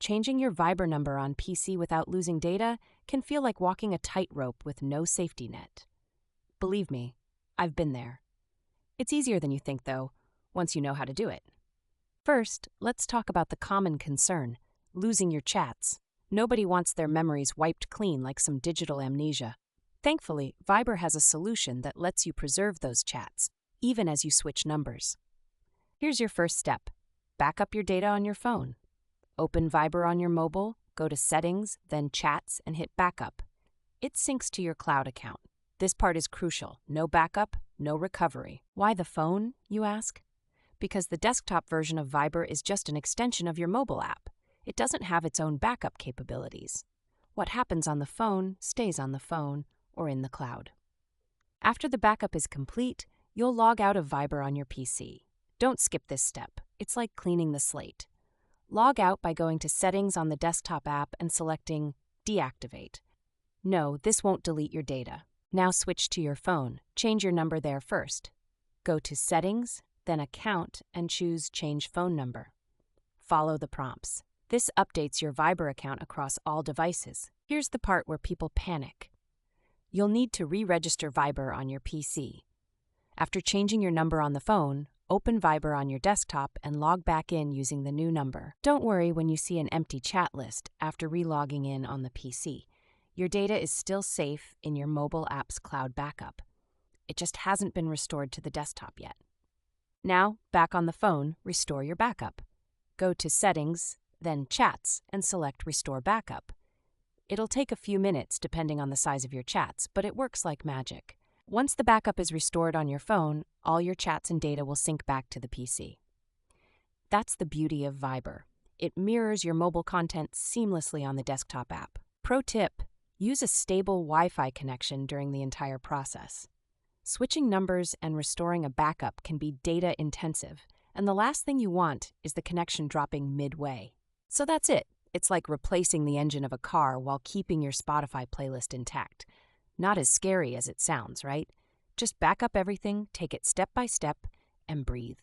Changing your Viber number on PC without losing data can feel like walking a tightrope with no safety net. Believe me, I've been there. It's easier than you think, though, once you know how to do it. First, let's talk about the common concern, losing your chats. Nobody wants their memories wiped clean like some digital amnesia. Thankfully, Viber has a solution that lets you preserve those chats, even as you switch numbers. Here's your first step. Back up your data on your phone. Open Viber on your mobile, go to Settings, then Chats, and hit Backup. It syncs to your cloud account. This part is crucial. No backup, no recovery. Why the phone, you ask? Because the desktop version of Viber is just an extension of your mobile app. It doesn't have its own backup capabilities. What happens on the phone stays on the phone or in the cloud. After the backup is complete, you'll log out of Viber on your PC. Don't skip this step. It's like cleaning the slate. Log out by going to Settings on the desktop app and selecting Deactivate. No, this won't delete your data. Now switch to your phone. Change your number there first. Go to Settings, then Account, and choose Change Phone Number. Follow the prompts. This updates your Viber account across all devices. Here's the part where people panic. You'll need to re-register Viber on your PC. After changing your number on the phone, open Viber on your desktop and log back in using the new number. Don't worry when you see an empty chat list after re-logging in on the PC. Your data is still safe in your mobile app's cloud backup. It just hasn't been restored to the desktop yet. Now, back on the phone, restore your backup. Go to Settings, then Chats, and select Restore Backup. It'll take a few minutes depending on the size of your chats, but it works like magic. Once the backup is restored on your phone, all your chats and data will sync back to the PC. That's the beauty of Viber. It mirrors your mobile content seamlessly on the desktop app. Pro tip: use a stable Wi-Fi connection during the entire process. Switching numbers and restoring a backup can be data intensive, and the last thing you want is the connection dropping midway. So that's it. It's like replacing the engine of a car while keeping your Spotify playlist intact. Not as scary as it sounds, right? Just back up everything, take it step by step, and breathe.